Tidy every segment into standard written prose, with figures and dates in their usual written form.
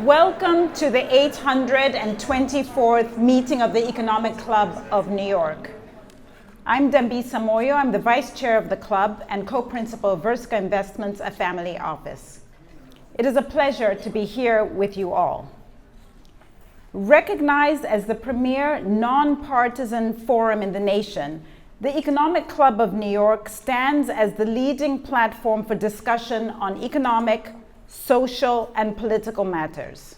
Welcome to the 824th meeting of the Economic Club of New York. I'm Dambisa Moyo. I'm the vice chair of the club and co-principal of Versaca Investments, a family office. It is a pleasure to be here with you all. Recognized as the premier non-partisan forum in the nation, the Economic Club of New York stands as the leading platform for discussion on economic, social, and political matters.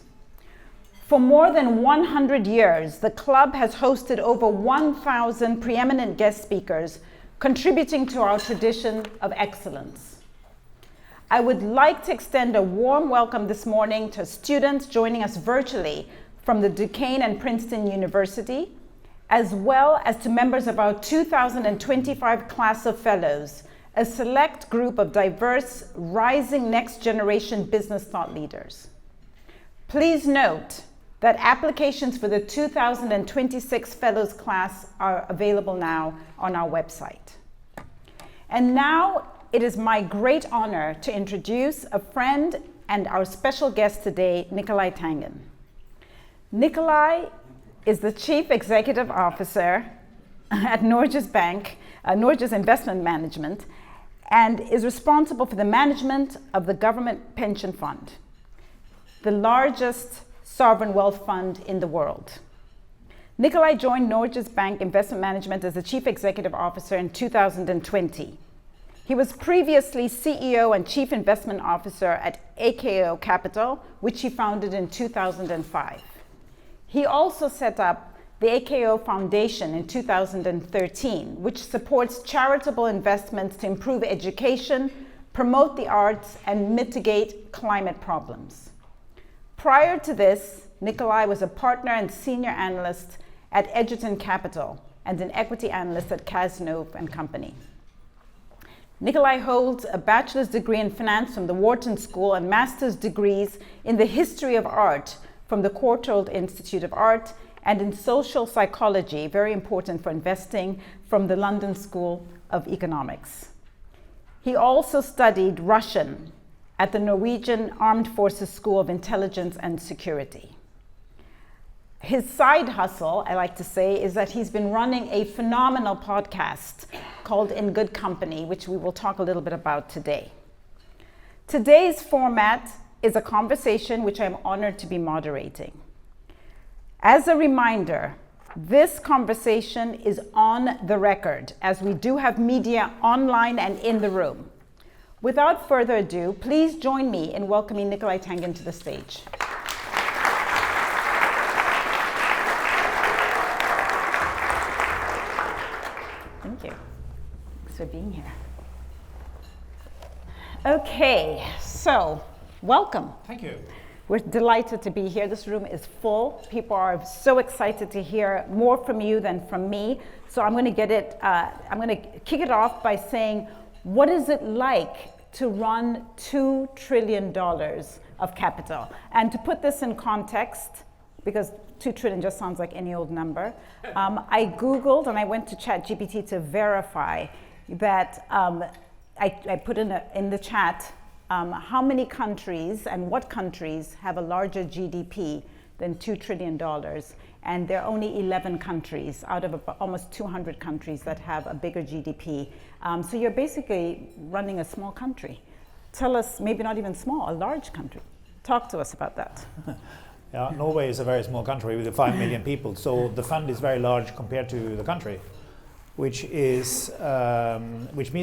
For more than 100 years, the club has hosted over 1,000 preeminent guest speakers, contributing to our tradition of excellence. I would like to extend a warm welcome this morning to students joining us virtually from the Duquesne and Princeton University, as well as to members of our 2025 class of fellows, a select group of diverse, rising next-generation business thought leaders. Please note that applications for the 2026 Fellows class are available now on our website. And now it is my great honor to introduce a friend and our special guest today, Nicolai Tangen. Nicolai is the Chief Executive Officer at Norges Bank, Norges Investment Management, and is responsible for the management of the government pension fund, the largest sovereign wealth fund in the world. Nicolai joined Norges Bank Investment Management as the Chief Executive Officer in 2020. He was previously CEO and Chief Investment Officer at AKO Capital, which he founded in 2005. He also set up the AKO Foundation in 2013, which supports charitable investments to improve education, promote the arts, and mitigate climate problems. Prior to this, Nicolai was a partner and senior analyst at Edgerton Capital and an equity analyst at Cazenove and Company. Nicolai holds a bachelor's degree in finance from the Wharton School and master's degrees in the history of art from the Courtauld Institute of Art and in social psychology, very important for investing, from the London School of Economics. He also studied Russian at the Norwegian Armed Forces School of Intelligence and Security. His side hustle, I like to say, is that he's been running a phenomenal podcast called In Good Company, which we will talk a little bit about today. Today's format is a conversation which I'm honored to be moderating. As a reminder, this conversation is on the record, as we do have media online and in the room. Without further ado, please join me in welcoming Nicolai Tangen to the stage. Thank you. Thanks for being here. Okay, so welcome. Thank you. We're delighted to be here. This room is full. People are so excited to hear more from you than from me. So I'm going to kick it off by saying, what is it like to run $2 trillion of capital? And to put this in context, because 2 trillion just sounds like any old number, I Googled and I went to ChatGPT to verify that I put in the chat how many countries and what countries have a larger GDP than $2 trillion? And there are only 11 countries out of almost 200 countries that have a bigger GDP. So you're basically running a small country. Tell us, maybe not even small, a large country. Talk to us about that. Yeah, Norway is a very small country with 5 million people, so the fund is very large compared to the country, which means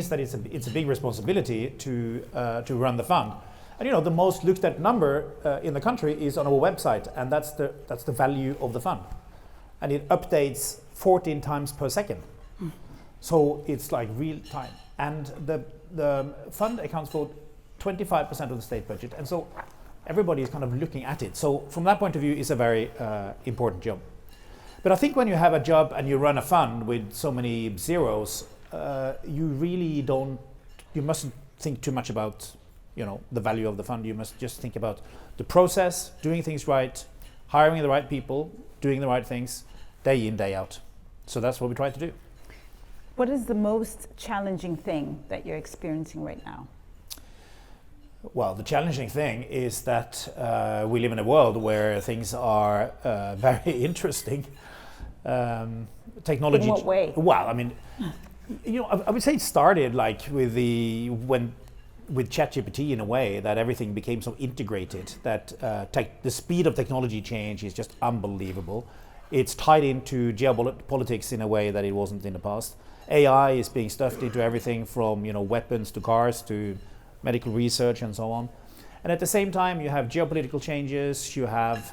that it's a big responsibility to run the fund. And you know, the most looked at number in the country is on our website, and that's the value of the fund, and it updates 14 times per second. So it's like real time, and the fund accounts for 25% of the state budget, and so everybody is kind of looking at it. So from that point of view, it's a very important job. But I think when you have a job and you run a fund with so many zeros, you mustn't think too much about, the value of the fund. You must just think about the process, doing things right, hiring the right people, doing the right things, day in, day out. So that's what we try to do. What is the most challenging thing that you're experiencing right now? Well, the challenging thing is that we live in a world where things are very interesting. Technology. In what way? Well, I mean, I would say it started like with ChatGPT in a way that everything became so integrated that the speed of technology change is just unbelievable. It's tied into geopolitics in a way that it wasn't in the past. AI is being stuffed into everything from weapons to cars to medical research and so on. And at the same time, you have geopolitical changes, you have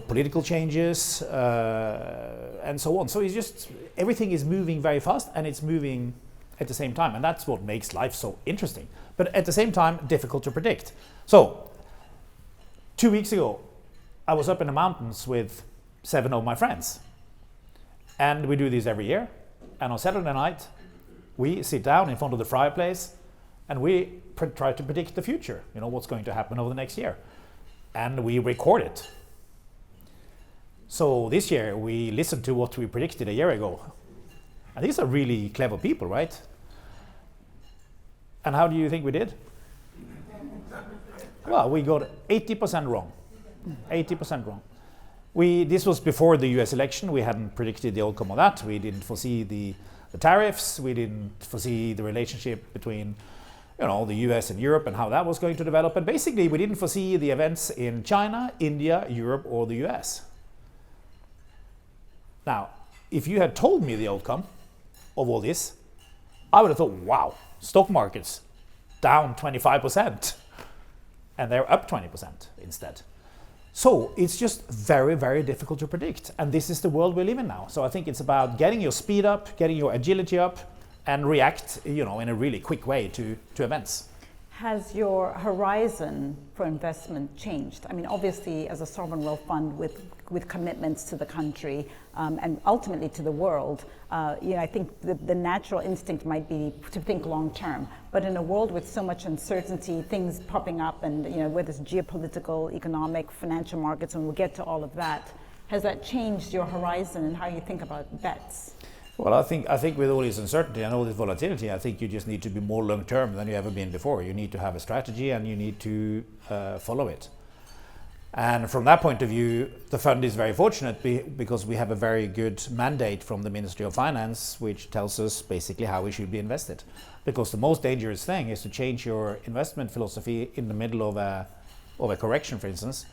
political changes, and so on. So it's just everything is moving very fast, and it's moving at the same time, and that's what makes life so interesting. But at the same time, difficult to predict. So 2 weeks ago, I was up in the mountains with 7 of my friends, and we do this every year. And on Saturday night, we sit down in front of the fireplace, and we try to predict the future. What's going to happen over the next year, and we record it. So this year we listened to what we predicted a year ago. And these are really clever people, right? And how do you think we did? Well, we got 80% wrong. 80% wrong. This was before the US election. We hadn't predicted the outcome of that. We didn't foresee the tariffs. We didn't foresee the relationship between the US and Europe and how that was going to develop. And basically, we didn't foresee the events in China, India, Europe, or the US. Now, if you had told me the outcome of all this, I would have thought, wow, stock markets down 25%, and they're up 20% instead. So it's just very, very difficult to predict. And this is the world we live in now. So I think it's about getting your speed up, getting your agility up, and react, in a really quick way to events. Has your horizon for investment changed? I mean, obviously, as a sovereign wealth fund with commitments to the country and ultimately to the world, I think the natural instinct might be to think long term. But in a world with so much uncertainty, things popping up, and whether it's geopolitical, economic, financial markets, and we'll get to all of that, has that changed your horizon and how you think about bets? Well, I think with all this uncertainty and all this volatility, I think you just need to be more long-term than you ever been before. You need to have a strategy and you need to follow it. And from that point of view, the fund is very fortunate because we have a very good mandate from the Ministry of Finance, which tells us basically how we should be invested. Because the most dangerous thing is to change your investment philosophy in the middle of a correction, for instance.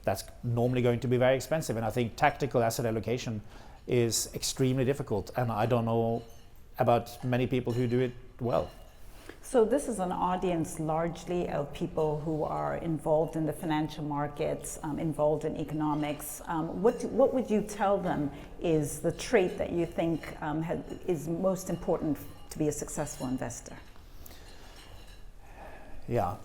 That's normally going to be very expensive. And I think tactical asset allocation is extremely difficult, and I don't know about many people who do it well. So this is an audience largely of people who are involved in the financial markets, involved in economics. What would you tell them is the trait that you think is most important to be a successful investor? Yeah,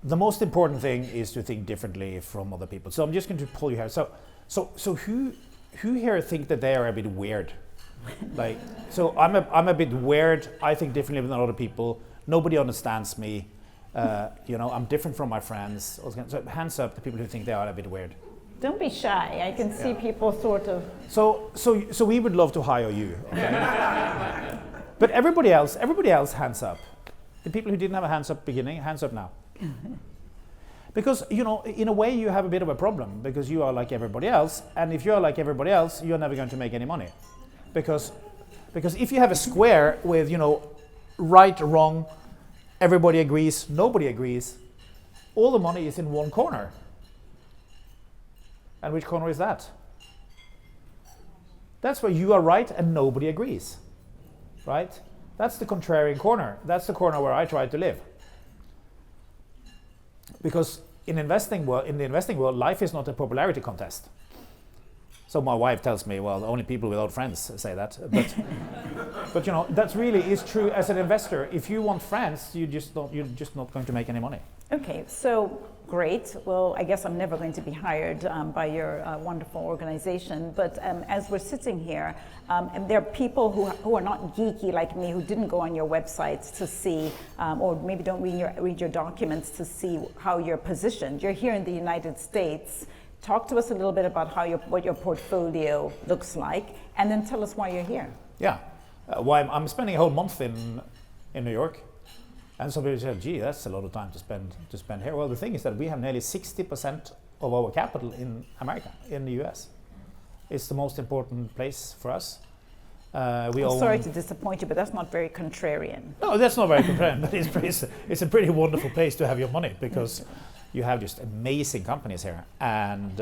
the most important thing is to think differently from other people. So I'm just going to pull you here. So who here think that they are a bit weird? So I'm a bit weird. I think differently than other people. Nobody understands me. I'm different from my friends. So hands up the people who think they are a bit weird. Don't be shy. I can see people sort of. So we would love to hire you. Okay? But everybody else, hands up. The people who didn't have a hands up beginning, hands up now. Because, in a way you have a bit of a problem because you are like everybody else. And if you're like everybody else, you're never going to make any money. Because if you have a square with, right, wrong, everybody agrees, nobody agrees, all the money is in one corner. And which corner is that? That's where you are right and nobody agrees, right? That's the contrarian corner. That's the corner where I try to live. Because in the investing world, life is not a popularity contest. So my wife tells me, well, only people without friends say that. But that really is true as an investor. If you want friends, you're just not going to make any money. Okay, so great. Well, I guess I'm never going to be hired by your wonderful organization. But as we're sitting here, and there are people who are not geeky like me, who didn't go on your websites to see, or maybe don't read your documents to see how you're positioned. You're here in the United States. Talk to us a little bit about what your portfolio looks like, and then tell us why you're here. Yeah, I'm spending a whole month in New York. And some people say, gee, that's a lot of time to spend here. Well, the thing is that we have nearly 60% of our capital in America, in the US. It's the most important place for us. I'm sorry to disappoint you, but that's not very contrarian. No, that's not very contrarian, but it's a pretty wonderful place to have your money, because you have just amazing companies here, and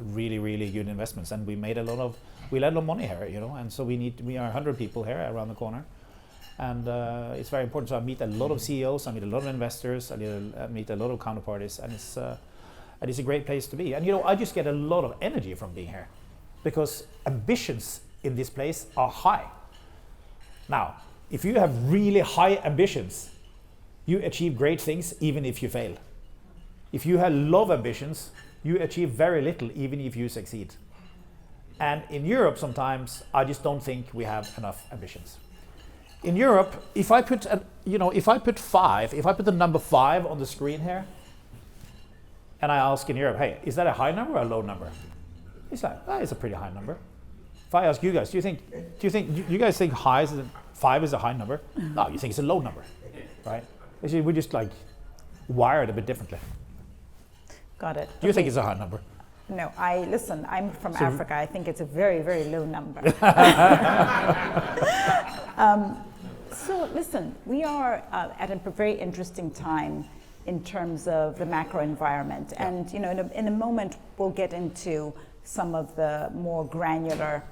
really, really good investments. And we made a lot of money here, and so we are 100 people here around the corner, and it's very important. So I meet a lot of CEOs, I meet a lot of investors, I meet a lot of counterparties, and it's a great place to be. And I just get a lot of energy from being here, because ambitions in this place are high. Now, if you have really high ambitions, you achieve great things even if you fail. If you have low ambitions, you achieve very little even if you succeed. And in Europe, sometimes I just don't think we have enough ambitions. In Europe, if I put the number 5 on the screen here, and I ask in Europe, hey, is that a high number or a low number? It's like, it's a pretty high number. If I ask you guys, do you guys think 5 is a high number? No, you think it's a low number, right? We're just like wired a bit differently. Got it. Do you think it's a high number? No, I'm from Africa. I think it's a very, very low number. So listen, we are at a very interesting time in terms of the macro environment. Yeah. And in a moment, we'll get into some of the more granular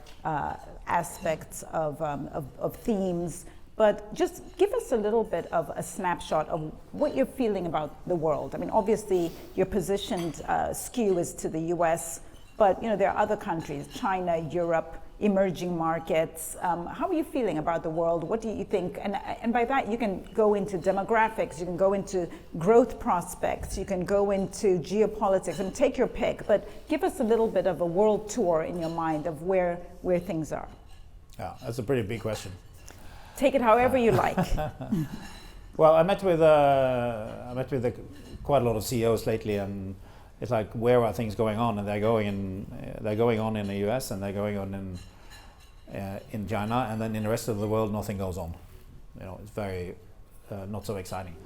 aspects of themes. But just give us a little bit of a snapshot of what you're feeling about the world. I mean, obviously, your positioned skew is to the US, but there are other countries, China, Europe, emerging markets. How are you feeling about the world? What do you think? And by that, you can go into demographics, you can go into growth prospects, you can go into geopolitics, and take your pick. But give us a little bit of a world tour in your mind of where things are. Yeah, that's a pretty big question. Take it however you like. Well, I met with quite a lot of CEOs lately, and it's like, where are things going on? And they're going on in the US, and they're going on in China, and then in the rest of the world, nothing goes on. It's very not so exciting.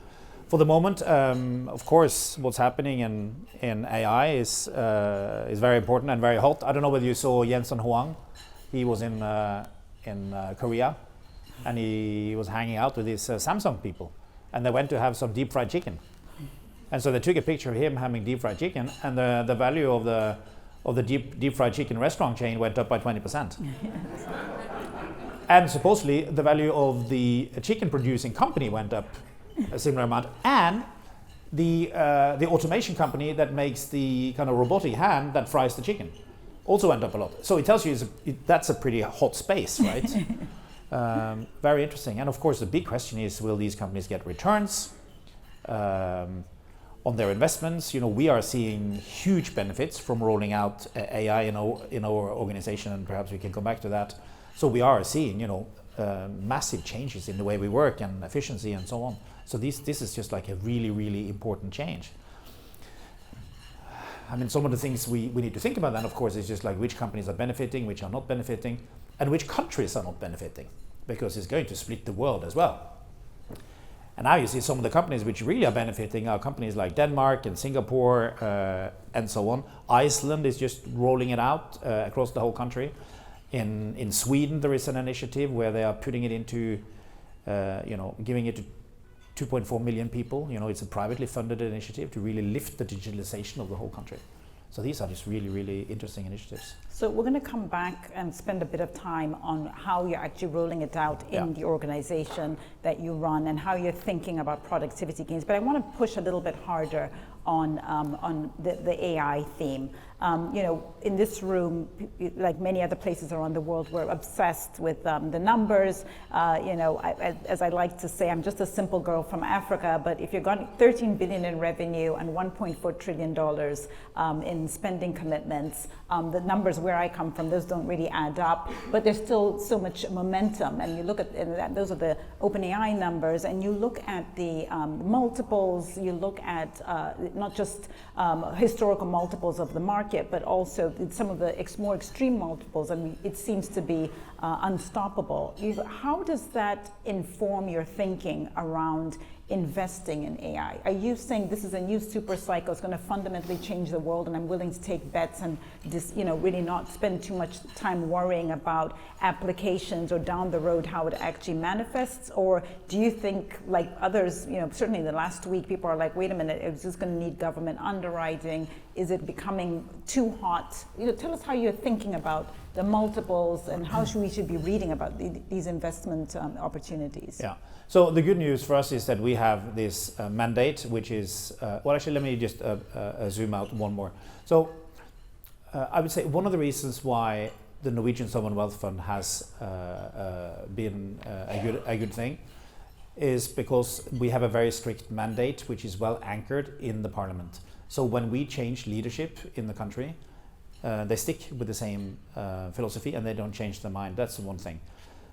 For the moment, of course, what's happening in AI is very important and very hot. I don't know whether you saw Jensen Huang. He was in Korea, and he was hanging out with these Samsung people, and they went to have some deep fried chicken. And so they took a picture of him having deep fried chicken, and the value of the deep fried chicken restaurant chain went up by 20%. And supposedly the value of the chicken producing company went up a similar amount, and the automation company that makes the kind of robotic hand that fries the chicken also went up a lot. So it tells you that's a pretty hot space, right? Very interesting. And of course, the big question is, will these companies get returns on their investments? We are seeing huge benefits from rolling out AI in our organization, and perhaps we can come back to that. So we are seeing, massive changes in the way we work and efficiency and so on. So this is just like a really, really important change. I mean, some of the things we need to think about then, of course, is just like which companies are benefiting, which are not benefiting, and which countries are not benefiting, because it's going to split the world as well. And now you see some of the companies which really are benefiting are companies like Denmark and Singapore and so on. Iceland is just rolling it out across the whole country. In Sweden, there is an initiative where they are putting it into, giving it to 2.4 million people. It's a privately funded initiative to really lift the digitalization of the whole country. So these are just really, really interesting initiatives. So we're going to come back and spend a bit of time on how you're actually rolling it out in the organization that you run, and how you're thinking about productivity gains. But I want to push a little bit harder on the AI theme. In this room, like many other places around the world, we're obsessed with the numbers. As I like to say, I'm just a simple girl from Africa, but if you're going 13 billion in revenue and $1.4 trillion in spending commitments, the numbers where I come from, those don't really add up, but there's still so much momentum. And you look at those are the OpenAI numbers, and you look at the multiples, you look at not just historical multiples of the market, market, but also some of the more extreme multiples, and it seems to be unstoppable. How does that inform your thinking around investing in AI? Are you saying this is a new super cycle, it's going to fundamentally change the world, and I'm willing to take bets and just, really not spend too much time worrying about applications or down the road how it actually manifests? Or do you think, like others, certainly in the last week, people are like, wait a minute, is this going to need government underwriting? Is it becoming too hot? Tell us how you're thinking about the multiples and how we should be reading about these investment opportunities. Yeah. So the good news for us is that we have this mandate, which is, actually, let me just zoom out one more. So I would say one of the reasons why the Norwegian Sovereign Wealth Fund has been a good thing is because we have a very strict mandate, which is well anchored in the parliament. So when we change leadership in the country, they stick with the same philosophy and they don't change their mind. That's the one thing.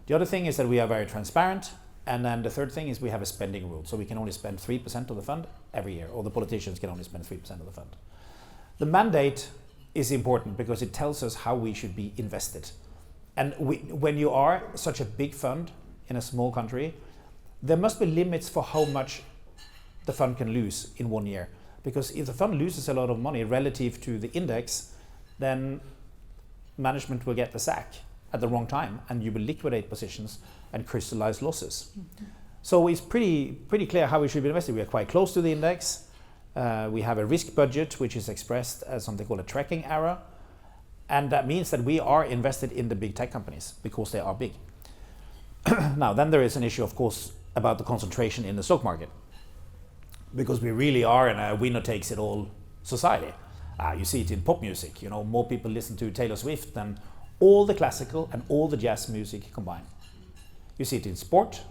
The other thing is that we are very transparent. And then the third thing is we have a spending rule. So we can only spend 3% of the fund every year, or the politicians can only spend 3% of the fund. The mandate is important because it tells us how we should be invested. And when you are such a big fund in a small country, there must be limits for how much the fund can lose in 1 year. Because if the fund loses a lot of money relative to the index, then management will get the sack at the wrong time, and you will liquidate positions and crystallize losses. Mm-hmm. So it's pretty clear how we should be invested. We are quite close to the index. We have a risk budget, which is expressed as something called a tracking error. And that means that we are invested in the big tech companies because they are big. Now, then there is an issue, of course, about the concentration in the stock market. Because we really are in a winner-takes-it-all society. You see it in pop music. More people listen to Taylor Swift than all the classical and all the jazz music combined. You see it in sport,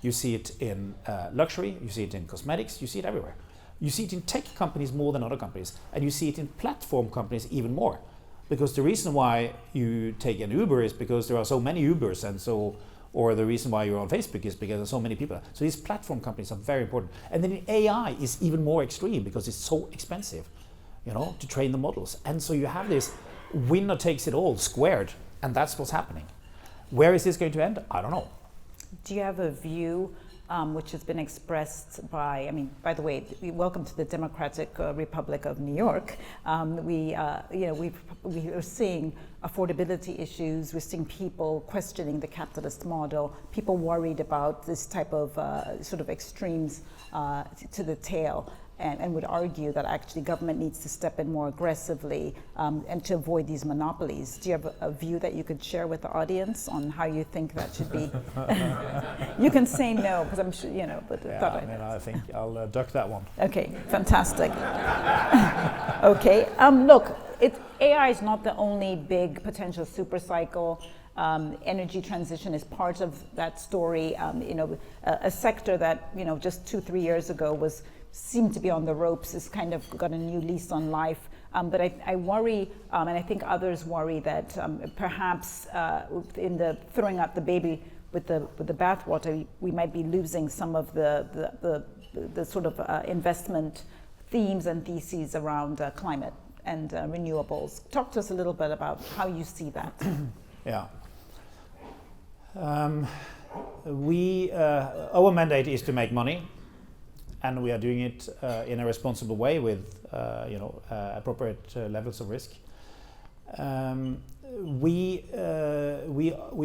you see it in luxury, you see it in cosmetics, you see it everywhere. You see it in tech companies more than other companies, and you see it in platform companies even more. Because the reason why you take an Uber is because there are so many Ubers, or the reason why you're on Facebook is because there's so many people. So these platform companies are very important. And then AI is even more extreme because it's so expensive, to train the models. And so you have this winner takes it all squared, and that's what's happening. Where is this going to end? I don't know. Do you have a view which has been expressed by the way, welcome to the Democratic Republic of New York. We are seeing affordability issues. We're seeing people questioning the capitalist model, people worried about this type of sort of extremes to the tail. And would argue that actually government needs to step in more aggressively and to avoid these monopolies. Do you have a view that you could share with the audience on how you think that should be? You can say no, because I'm sure, but I think I'll duck that one. Okay, fantastic. Okay, look, AI is not the only big potential super cycle. Energy transition is part of that story. A sector that, just 2-3 years ago seemed to be on the ropes has kind of got a new lease on life. But I worry, and I think others worry that perhaps in the throwing out the baby with the bathwater, we might be losing some of the sort of investment themes and theses around climate and renewables. Talk to us a little bit about how you see that. Yeah. Our mandate is to make money. And we are doing it in a responsible way with, appropriate levels of risk. We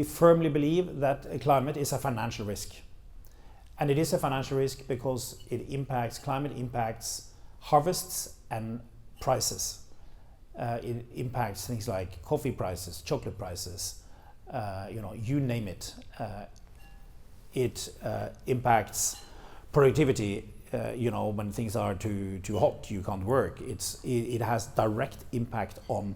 firmly believe that climate is a financial risk, and it is a financial risk because climate impacts harvests and prices. It impacts things like coffee prices, chocolate prices, you name it. It impacts productivity. When things are too hot, you can't work. It has direct impact on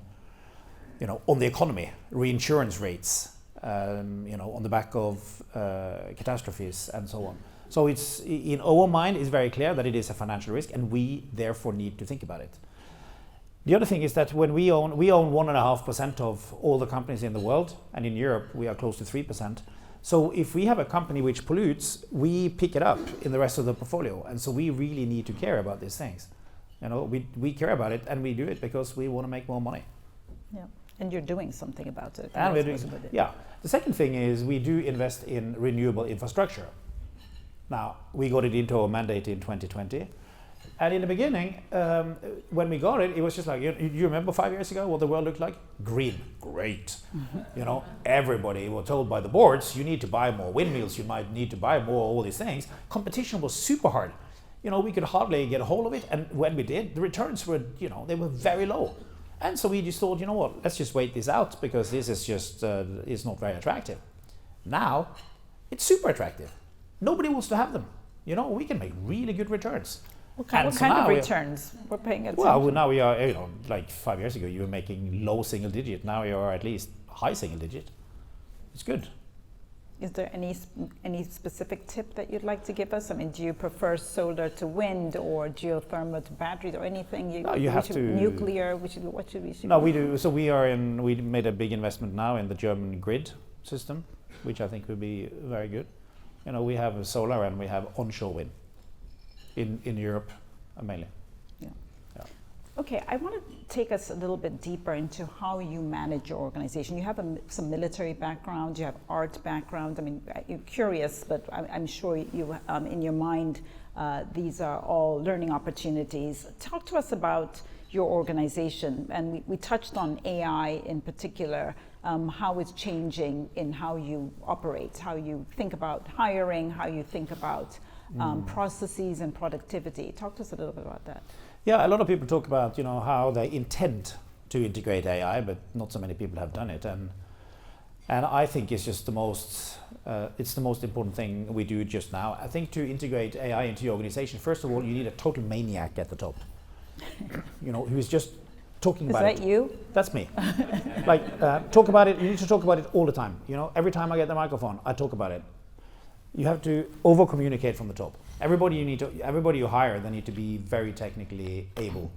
the economy, reinsurance rates, on the back of catastrophes and so on. So it's in our mind, it's very clear that it is a financial risk, and we therefore need to think about it. The other thing is that when we own 1.5% of all the companies in the world, and in Europe we are close to 3%. So if we have a company which pollutes, we pick it up in the rest of the portfolio. And so we really need to care about these things. You know, we care about it, and we do it because we want to make more money. Yeah, and you're doing something about it. And we're doing, yeah. The second thing is we do invest in renewable infrastructure. Now, we got it into our mandate in 2020. And in the beginning, when we got it, it was just like, you remember 5 years ago what the world looked like? Green, great. You know, everybody was told by the boards, you need to buy more windmills, you might need to buy more, all these things. Competition was super hard. You know, we could hardly get a hold of it. And when we did, the returns were, you know, they were very low. And so we just thought, you know what, let's just wait this out because this is just, it's not very attractive. Now, it's super attractive. Nobody wants to have them. You know, we can make really good returns. What kind of returns? We're paying attention. Well, now we are, you know, like 5 years ago, you were making low single digit. Now you are at least high single digit. It's good. Is there any specific tip that you'd like to give us? I mean, do you prefer solar to wind or geothermal to batteries or anything? No, you have to. Nuclear. What should we? No, we do. So we made a big investment now in the German grid system, which I think will be very good. You know, we have solar and we have onshore wind in Europe mainly. Yeah. Okay, I want to take us a little bit deeper into how you manage your organization. You have some military background, you have art background. I mean, you're curious, but I'm sure you, in your mind, these are all learning opportunities. Talk to us about your organization, and we touched on AI in particular, how it's changing in how you operate, how you think about hiring, how you think about processes and productivity. Talk to us a little bit about that. Yeah, a lot of people talk about, you know, how they intend to integrate AI, but not so many people have done it. And I think it's just the most important thing we do just now. I think to integrate AI into your organization, first of all, you need a total maniac at the top. You know, who is just talking about it. Is that you? That's me. Like, talk about it. You need to talk about it all the time. You know, every time I get the microphone, I talk about it. You have to over-communicate from the top. Everybody you hire, they need to be very technically able.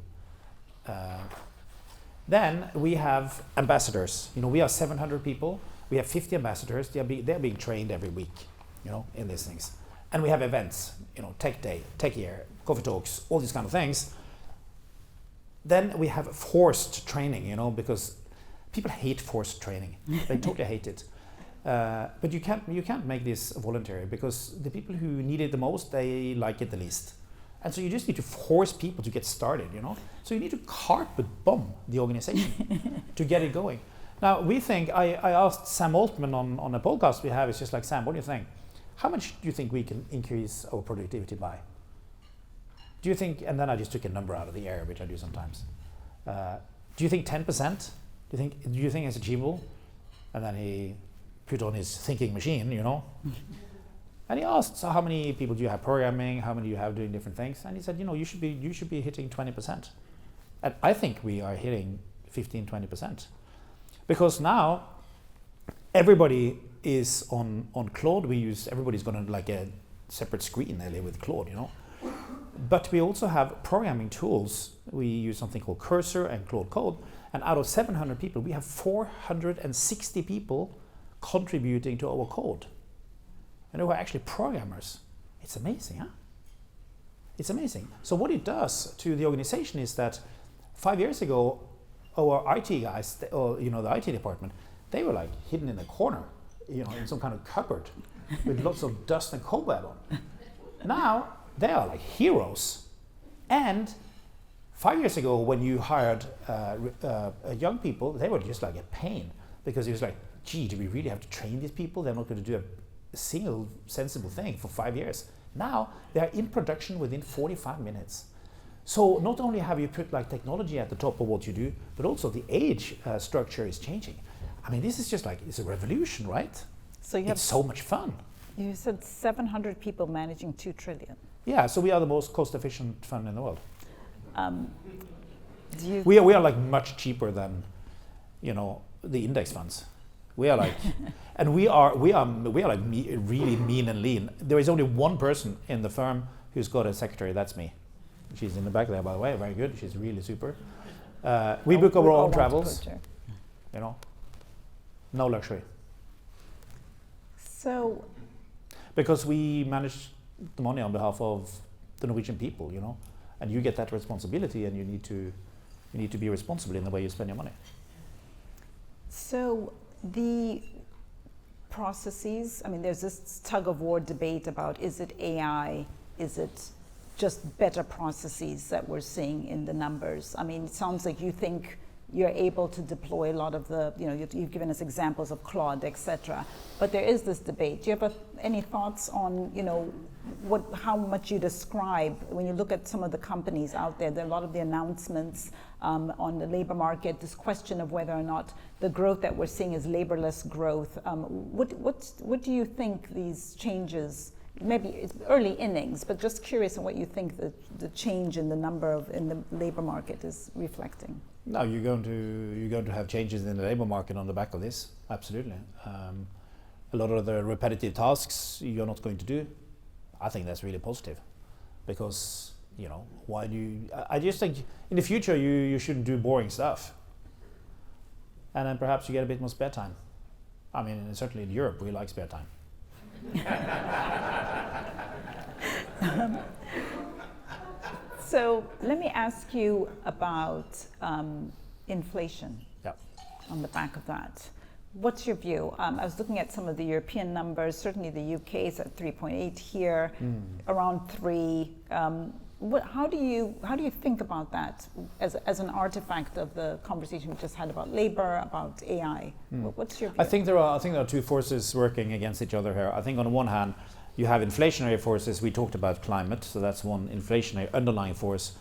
Then we have ambassadors. You know, we are 700 people. We have 50 ambassadors. They're being trained every week, you know, in these things. And we have events, you know, Tech Day, Tech Year, Coffee Talks, all these kind of things. Then we have forced training, you know, because people hate forced training. They totally hate it. But you can't make this voluntary because the people who need it the most, they like it the least. And so you just need to force people to get started, you know. So you need to carpet bomb the organization to get it going. Now we think, I asked Sam Altman on a podcast we have, it's just like, Sam, what do you think? How much do you think we can increase our productivity by? Do you think, and then I just took a number out of the air, which I do sometimes. Do you think 10%? Do you think it's achievable? And then he put on his thinking machine, you know. And he asked, so how many people do you have programming? How many do you have doing different things? And he said, you know, you should be hitting 20%. And I think we are hitting 15-20%. Because now everybody is on Claude. Everybody's got like a separate screen nearly with Claude, you know. But we also have programming tools. We use something called Cursor and Claude Code. And out of 700 people, we have 460 people contributing to our code. And who are actually programmers. It's amazing, huh? It's amazing. So what it does to the organization is that 5 years ago, our IT guys, or you know, the IT department, they were like hidden in a corner, you know, in some kind of cupboard with lots of dust and cobweb on. Now they are like heroes. And 5 years ago, when you hired young people, they were just like a pain because it was like, gee, do we really have to train these people? They're not going to do a single sensible thing for 5 years. Now they are in production within 45 minutes. So not only have you put like technology at the top of what you do, but also the age structure is changing. I mean, this is just like, it's a revolution, right? So it's so much fun. You said 700 people managing 2 trillion. Yeah, so we are the most cost-efficient fund in the world. We are like much cheaper than, you know, the index funds. We are like, and we are like really mean and lean. There is only one person in the firm who's got a secretary. That's me. She's in the back there, by the way. Very good. She's really super. We book our own travels. You know, no luxury. So, because we manage the money on behalf of the Norwegian people, you know, and you get that responsibility, and you need to be responsible in the way you spend your money. So the processes, I mean, there's this tug of war debate about, is it AI, is it just better processes that we're seeing in the numbers? I mean, it sounds like you think you're able to deploy a lot of the, you've given us examples of Claude, etc. But there is this debate. Do you have any thoughts on, how much you describe, when you look at some of the companies out there, there are a lot of the announcements on the labor market, this question of whether or not the growth that we're seeing is laborless growth. What do you think these changes, maybe it's early innings, but just curious on what you think the change in the number in the labor market is reflecting? No, you're going to have changes in the labor market on the back of this. Absolutely. A lot of the repetitive tasks you're not going to do. I think that's really positive, because why do you? I just think in the future you shouldn't do boring stuff, and then perhaps you get a bit more spare time. I mean, certainly in Europe we like spare time. So let me ask you about inflation. Yep. On the back of that. What's your view? I was looking at some of the European numbers. Certainly the UK is at 3.8 here, around 3. How do you think about that as an artifact of the conversation we just had about labor, about AI? What's your view? I think there are two forces working against each other here. I think on the one hand, you have inflationary forces. We talked about climate, so that's one inflationary underlying force.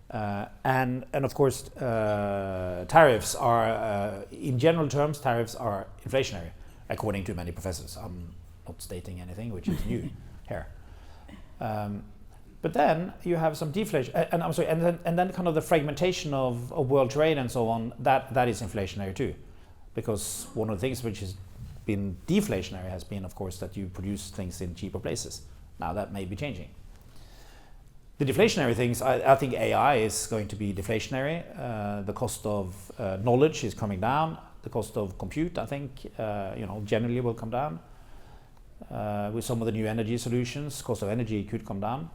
And of course, tariffs are, in general terms, tariffs are inflationary, according to many professors. I'm not stating anything which is new here. But then you have some deflation, and then kind of the fragmentation of world trade and so on. That is inflationary too, because one of the things which has been deflationary has been, of course, that you produce things in cheaper places. Now that may be changing. The deflationary things, I think AI is going to be deflationary. The cost of knowledge is coming down. The cost of compute, I think, generally will come down. With some of the new energy solutions, cost of energy could come down.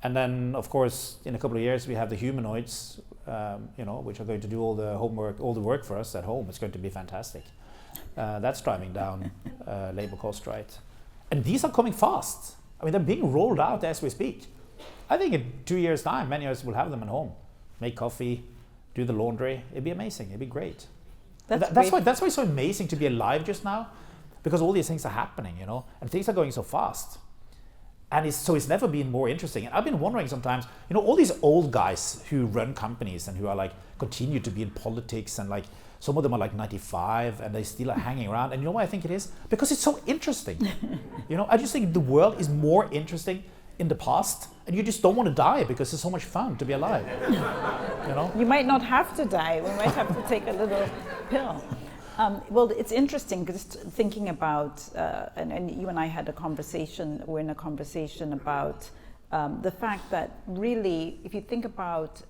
And then, of course, in a couple of years, we have the humanoids, which are going to do all the homework, all the work for us at home. It's going to be fantastic. That's driving down labor cost, right? And these are coming fast. I mean, they're being rolled out as we speak. I think in 2 years' time, many of us will have them at home. Make coffee, do the laundry. It'd be amazing. It'd be great. That's why it's so amazing to be alive just now, because all these things are happening, and things are going so fast. And it's never been more interesting. And I've been wondering sometimes, all these old guys who run companies and who are continue to be in politics, and some of them are 95 and they still are hanging around. And you know why I think it is? Because it's so interesting. I just think the world is more interesting in the past, and you just don't want to die because it's so much fun to be alive. You might not have to die. We might have to take a little pill. Well, it's interesting, just thinking about, and you and I had a conversation, we're in a conversation about the fact that really, if you think about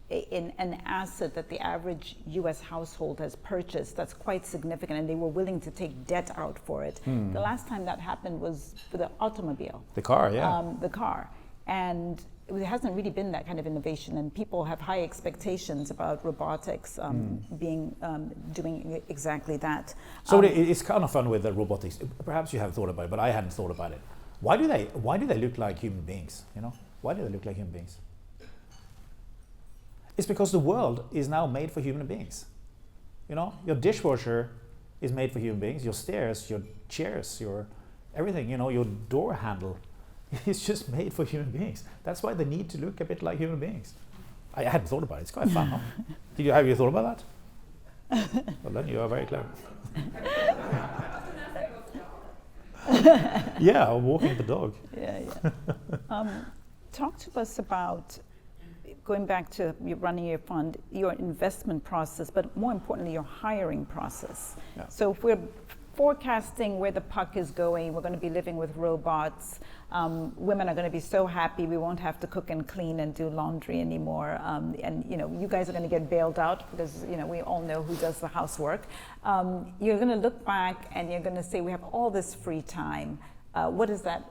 in an asset that the average US household has purchased, that's quite significant, and they were willing to take debt out for it. The last time that happened was for the automobile. The car, yeah. The car. And there hasn't really been that kind of innovation, and people have high expectations about robotics doing exactly that. So it's kind of fun with the robotics. Perhaps you have thought about it, but I hadn't thought about it. Why do they look like human beings? Why do they look like human beings? It's because the world is now made for human beings. Your dishwasher is made for human beings. Your stairs, your chairs, your everything. Your door handle. It's just made for human beings. That's why they need to look a bit like human beings. I hadn't thought about it. It's quite fun, huh? Have you thought about that? Well, then you are very clever. Yeah, walking the dog. Yeah. Talk to us about, going back to you running your fund, your investment process, but more importantly, your hiring process. Yeah. So if we're forecasting where the puck is going, we're going to be living with robots. Women are going to be so happy we won't have to cook and clean and do laundry anymore. And you guys are going to get bailed out because we all know who does the housework. You're going to look back and you're going to say we have all this free time. What does that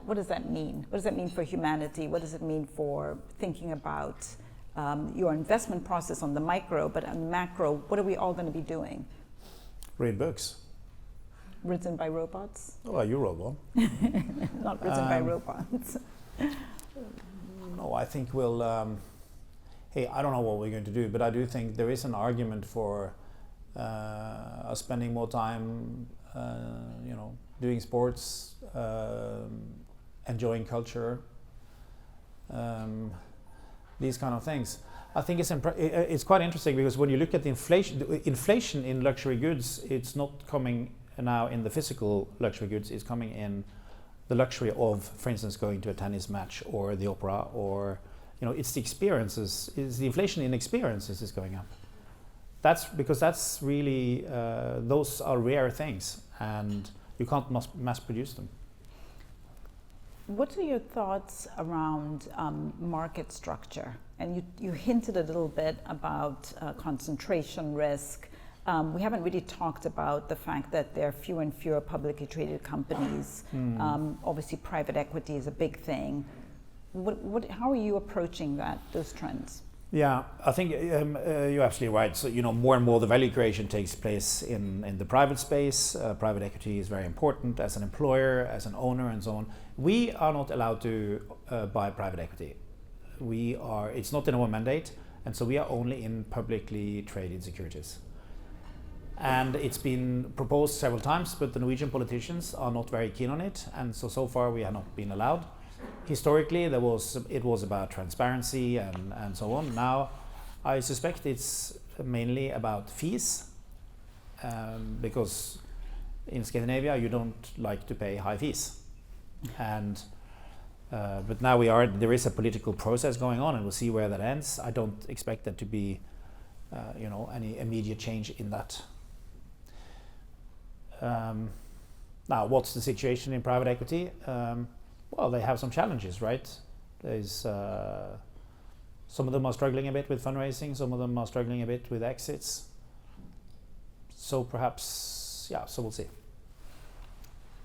mean? What does that mean for humanity? What does it mean for thinking about your investment process on the micro, but on the macro, what are we all going to be doing? Read books. Written by robots? Oh, you wrote one. Not written by robots. No, I think we'll. Hey, I don't know what we're going to do, but I do think there is an argument for us spending more time, doing sports, enjoying culture, these kind of things. I think it's quite interesting because when you look at the inflation in luxury goods, it's not coming now in the physical luxury goods, it's coming in the luxury of, for instance, going to a tennis match or the opera, or it's the experiences, it's the inflation in experiences is going up. That's because that's really, those are rare things and you can't mass produce them. What are your thoughts around market structure? And you hinted a little bit about concentration risk. We haven't really talked about the fact that there are fewer and fewer publicly traded companies. Obviously, private equity is a big thing. How are you approaching those trends? Yeah, I think you're absolutely right. So, more and more the value creation takes place in the private space. Private equity is very important as an employer, as an owner, and so on. We are not allowed to buy private equity. It's not in our mandate, and so we are only in publicly traded securities. And it's been proposed several times, but the Norwegian politicians are not very keen on it, and so far we have not been allowed. Historically, it was about transparency and so on. Now, I suspect it's mainly about fees, because in Scandinavia you don't like to pay high fees, and but now there is a political process going on, and we'll see where that ends. I don't expect there to be, any immediate change in that. Now, what's the situation in private equity? Well, they have some challenges, right? There's some of them are struggling a bit with fundraising, some of them are struggling a bit with exits. So perhaps, so we'll see.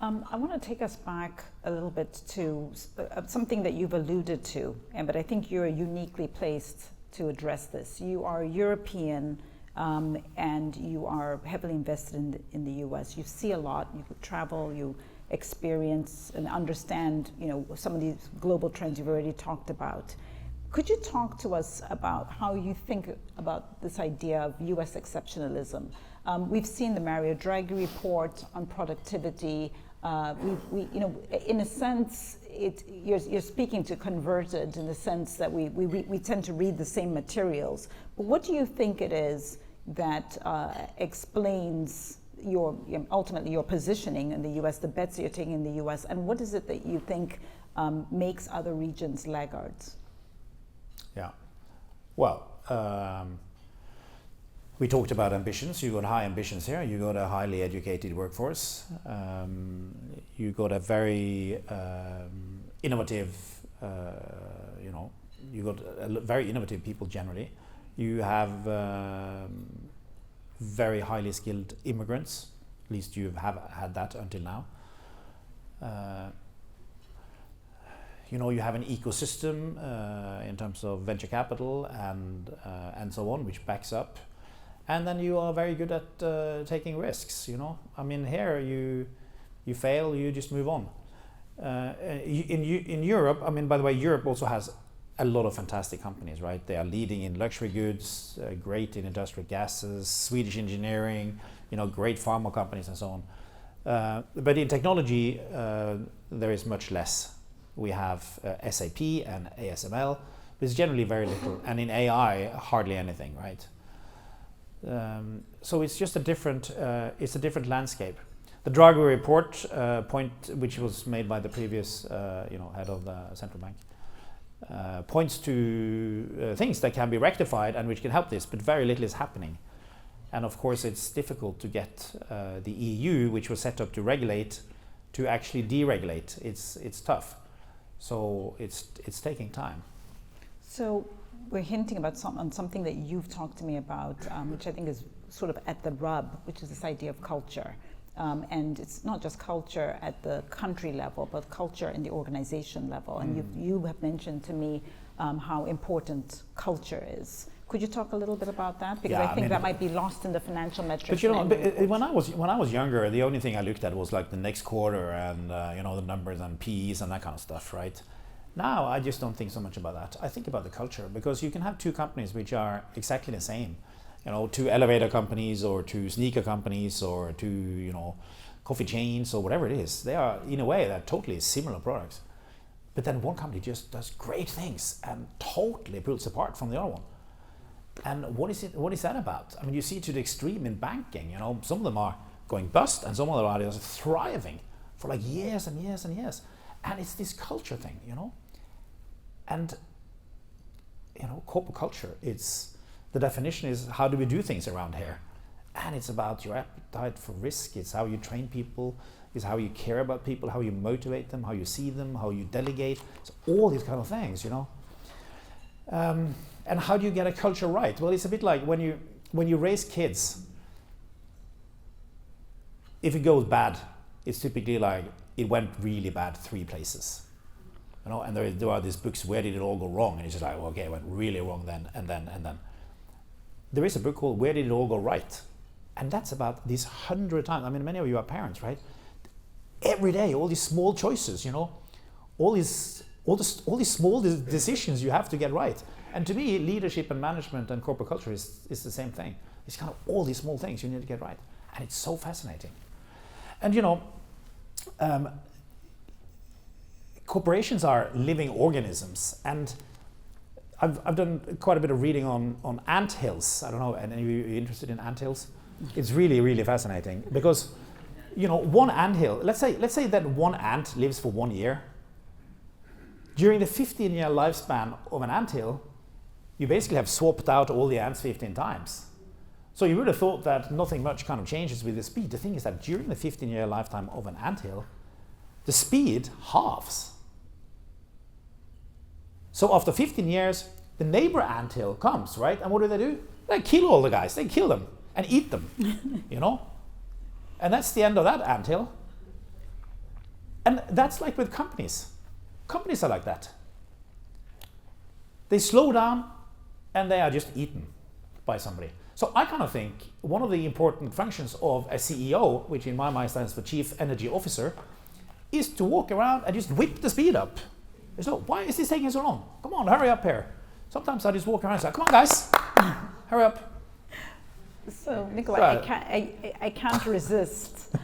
I want to take us back a little bit to something that you've alluded to, but I think you're uniquely placed to address this. You are European, and you are heavily invested in the US. You see a lot, you travel, you experience and understand, some of these global trends you've already talked about. Could you talk to us about how you think about this idea of US exceptionalism? We've seen the Mario Draghi report on productivity. In a sense, you're speaking to converted in the sense that we tend to read the same materials. But what do you think it is that explains ultimately your positioning in the US, the bets that you're taking in the US, and what is it that you think makes other regions laggards? Yeah, well, we talked about ambitions. You got high ambitions here. You got a highly educated workforce. You got a very innovative, you got very innovative people generally. You have very highly skilled immigrants. At least you have had that until now. You have an ecosystem in terms of venture capital and so on, which backs up. And then you are very good at taking risks. Here you fail, you just move on. In Europe, by the way, Europe also has a lot of fantastic companies, right? They are leading in luxury goods, great in industrial gases, Swedish engineering, great pharma companies and so on. But in technology, there is much less. We have SAP and ASML, but it's generally very little. And in AI, hardly anything, right? So it's just a different landscape. The Draghi report point, which was made by the previous head of the central bank, points to things that can be rectified and which can help this, but very little is happening. And of course, it's difficult to get the EU, which was set up to regulate, to actually deregulate. It's tough. So it's taking time. So we're hinting about something that you've talked to me about, which I think is sort of at the rub, which is this idea of culture. And it's not just culture at the country level, but culture in the organization level. And you have mentioned to me how important culture is. Could you talk a little bit about that? Because I think that might be lost in the financial metrics. But you know, when I was younger, the only thing I looked at was like the next quarter and the numbers and P's and that kind of stuff, right? Now I just don't think so much about that. I think about the culture, because you can have two companies which are exactly the same. Two elevator companies or two sneaker companies or two, coffee chains or whatever it is. They are, in a way, they're totally similar products. But then one company just does great things and totally pulls apart from the other one. And what is that about? I mean, you see to the extreme in banking, some of them are going bust and some of them are just thriving for like years and years and years. And it's this culture thing, And, corporate culture, the definition is how do we do things around here? And it's about your appetite for risk. It's how you train people. It's how you care about people, how you motivate them, how you see them, how you delegate. It's all these kind of things, And how do you get a culture right? Well, it's a bit like when you raise kids. If it goes bad, it's typically like it went really bad 3 places. And there are these books, where did it all go wrong? And it's just like, well, okay, it went really wrong then, and then. There is a book called Where Did It All Go Right? And that's about these 100 times. I mean, many of you are parents, right? Every day, all these small choices, all these small decisions you have to get right. And to me, leadership and management and corporate culture is the same thing. It's kind of all these small things you need to get right. And it's so fascinating. And corporations are living organisms. And I've done quite a bit of reading on ant hills. I don't know, any of you interested in ant hills? It's really, really fascinating because, one ant hill, let's say that one ant lives for 1 year. During the 15-year lifespan of an ant hill, you basically have swapped out all the ants 15 times. So you would have thought that nothing much kind of changes with the speed. The thing is that during the 15-year lifetime of an ant hill, the speed halves. So after 15 years, the neighbor anthill comes, right? And what do? They kill all the guys. They kill them and eat them, And that's the end of that anthill. And that's like with companies. Companies are like that. They slow down and they are just eaten by somebody. So I kind of think one of the important functions of a CEO, which in my mind stands for Chief Energy Officer, is to walk around and just whip the speed up. So why is this taking so long? Come on, hurry up here. Sometimes I just walk around and say, come on guys, hurry up. So Nicolai, I can't resist.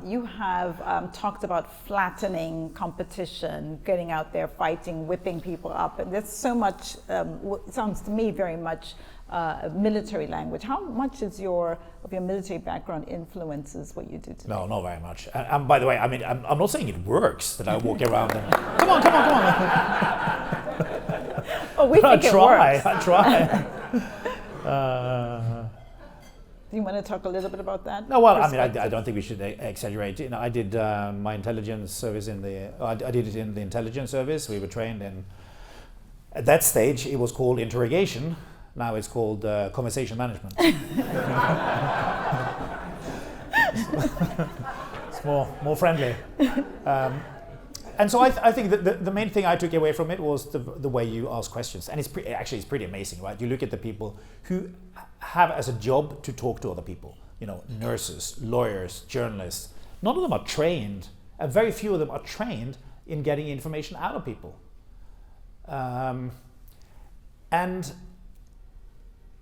You have talked about flattening competition, getting out there, fighting, whipping people up. And there's so much, it sounds to me very much military language. How much of your military background influences what you do today? No, not very much. And by the way, I mean, I'm not saying it works that I walk around and come on. Oh, we think it works. I try. Do you want to talk a little bit about that? No, well, I mean, I don't think we should exaggerate. I did my intelligence service I did it in the intelligence service. We were trained in. At that stage, it was called interrogation. Now it's called conversation management. It's more friendly. And so I think that the main thing I took away from it was the way you ask questions. And it's pretty amazing, right? You look at the people who have as a job to talk to other people. Nurses, lawyers, journalists. None of them are trained, and very few of them are trained in getting information out of people. And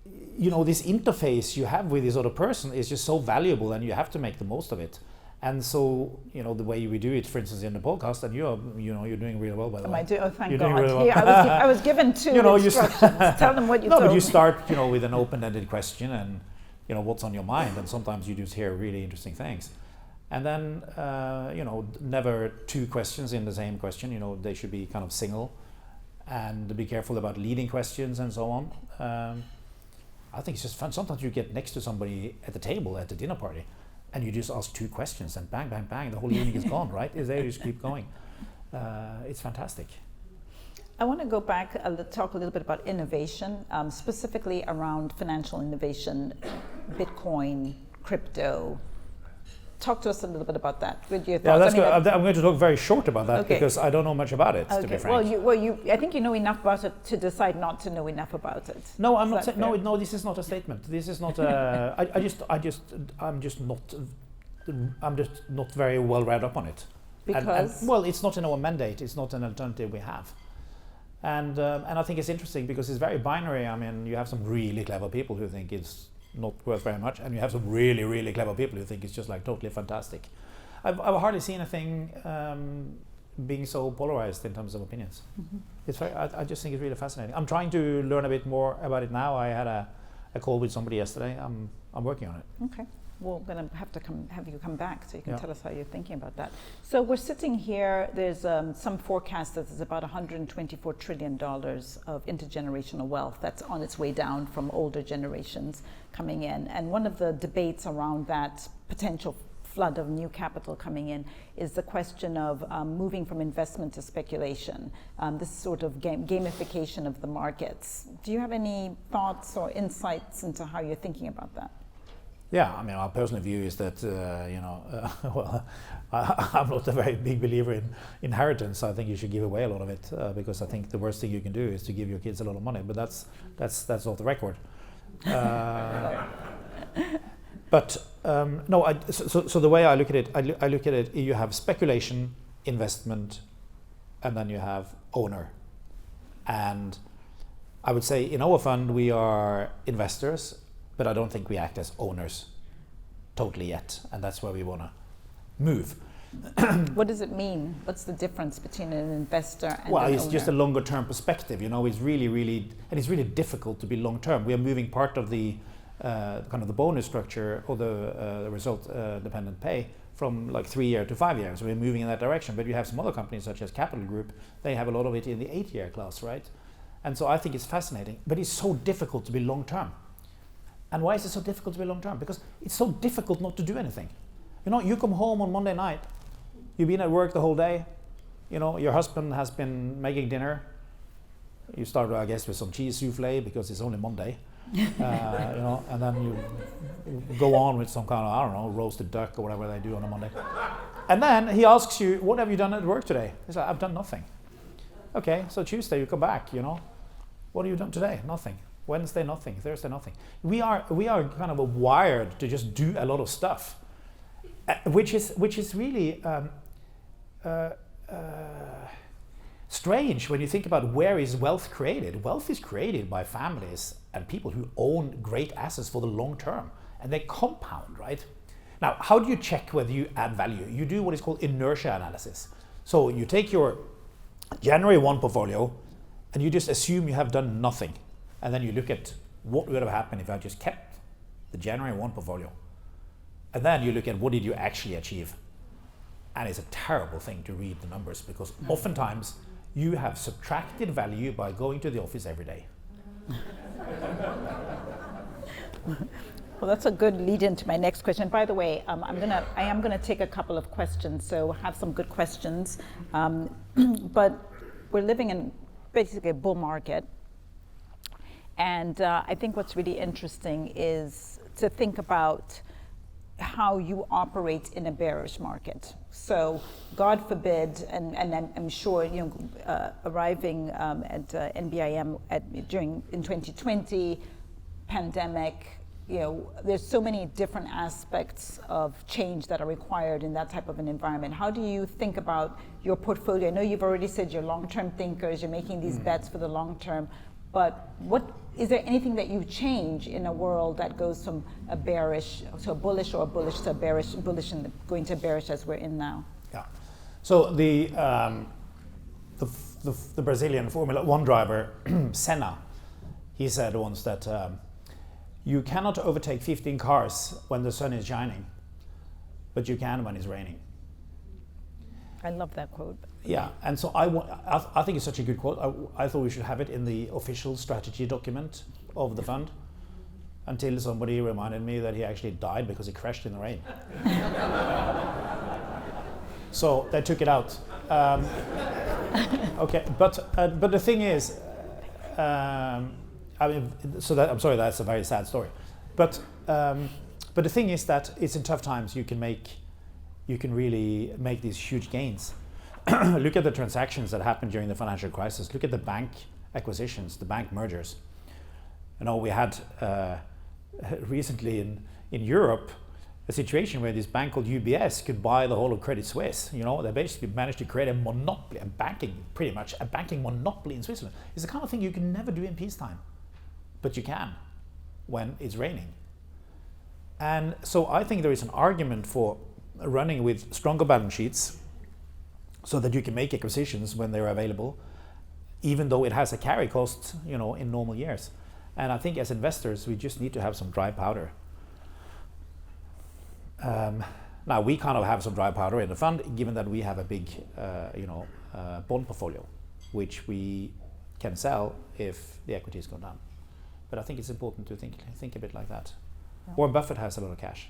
this interface you have with this other person is just so valuable, and you have to make the most of it. And so, the way we do it, for instance, in the podcast, and you're doing really well, by the way. Oh, thank you're God. Really well. Yeah, I was given 2 instructions. Tell them what you told me. No, but you start, with an open-ended question and, what's on your mind. And sometimes you just hear really interesting things. And then, never 2 questions in the same question. They should be kind of single. And be careful about leading questions and so on. I think it's just fun. Sometimes you get next to somebody at the table at the dinner party, and you just ask 2 questions, and bang, bang, bang, the whole evening is gone, right? They just keep going. It's fantastic. I want to go back and talk a little bit about innovation, specifically around financial innovation, Bitcoin, crypto. talk to us a little bit about that. With your Yeah, thoughts. that's good. I'm going to talk very short about that Okay. because I don't know much about it, to be frank. I think you know enough about it to decide not to know enough about it. No, I'm Is not that saying, no, this is not a statement. This is not I'm just not very well read up on it. Because? Well, it's not in our mandate. It's not an alternative we have. And I think it's interesting because it's very binary. I mean, you have some really clever people who think it's not worth very much, and you have some really, really clever people who think it's just like totally fantastic. I've hardly seen a thing being so polarized in terms of opinions. Mm-hmm. It's very, I just think it's really fascinating. I'm trying to learn a bit more about it now. I had a call with somebody yesterday. I'm working on it. Okay. We're going to have to have you come back so you can Yeah. tell us how you're thinking about that. So we're sitting here, there's some forecast that there's about $124 trillion of intergenerational wealth that's on its way down from older generations coming in. And one of the debates around that potential flood of new capital coming in is the question of moving from investment to speculation, this sort of gamification of the markets. Do you have any thoughts or insights into how you're thinking about that? Yeah, I mean, our personal view is that, well, I'm not a very big believer in inheritance. I think you should give away a lot of it because I think the worst thing you can do is to give your kids a lot of money. But that's off the record. But no, so the way I look at it, I look at it. You have speculation, investment, and then you have owner. And I would say in our fund we are investors, but I don't think we act as owners totally yet, and that's where we want to move. What does it mean? What's the difference between an investor and an owner? Well, it's just a longer term perspective, you know. It's really difficult to be long term. We are moving part of the kind of the bonus structure or the result dependent pay from like 3 year to 5 years. We're moving in that direction, but you have some other companies such as Capital Group. They have a lot of it in the 8-year class, right? And so I think it's fascinating, but it's so difficult to be long term. And why is it so difficult to be long term? Because it's so difficult not to do anything. You know, you come home on Monday night, you've been at work the whole day, you know, your husband has been making dinner. You start, I guess, with some cheese souffle because it's only Monday, you know, and then you go on with some kind of, I don't know, roasted duck or whatever they do on a Monday. And then he asks you, what have you done at work today? He said, I've done nothing. Okay, so Tuesday you come back, you know, what have you done today? Nothing. Wednesday, nothing. Thursday, nothing. We are kind of wired to just do a lot of stuff, which is really strange when you think about where is wealth created. Wealth is created by families and people who own great assets for the long term, and they compound, right? Now, how do you check whether you add value? You do what is called inertia analysis. So you take your January 1 portfolio and you just assume you have done nothing. And then you look at what would have happened if I just kept the January 1 portfolio. And then you look at what did you actually achieve. And it's a terrible thing to read the numbers because oftentimes you have subtracted value by going to the office every day. Well, that's a good lead into my next question. By the way, I am gonna take a couple of questions, so have some good questions. But we're living in basically a bull market. And I think what's really interesting is to think about how you operate in a bearish market. So, God forbid, and I'm sure arriving at NBIM in 2020, pandemic. There's so many different aspects of change that are required in that type of an environment. How do you think about your portfolio? I know you've already said you're long-term thinkers. You're making these bets for the long term. But is there anything that you change in a world that goes from a bearish to a bullish or a bullish to a bearish, bullish and going to bearish as we're in now? Yeah. So the Brazilian Formula One driver Senna, he said once that you cannot overtake 15 cars when the sun is shining, but you can when it's raining. I love that quote. Yeah, and so I think it's such a good quote. I thought we should have it in the official strategy document of the fund until somebody reminded me that he actually died because he crashed in the rain. So they took it out. Okay, but the thing is, I'm sorry, that's a very sad story. But the thing is that it's in tough times you can make you can really make these huge gains. Look at the transactions that happened during the financial crisis. Look at the bank acquisitions, the bank mergers. We had recently in Europe a situation where this bank called UBS could buy the whole of Credit Suisse. They basically managed to create a monopoly, pretty much a banking monopoly in Switzerland. It's the kind of thing you can never do in peacetime, but you can when it's raining. And so I think there is an argument for running with stronger balance sheets so that you can make acquisitions when they're available, even though it has a carry cost, in normal years. And I think as investors, we just need to have some dry powder. Now we kind of have some dry powder in the fund, given that we have a big, bond portfolio, which we can sell if the equities go down. But I think it's important to think a bit like that. Yeah. Warren Buffett has a lot of cash.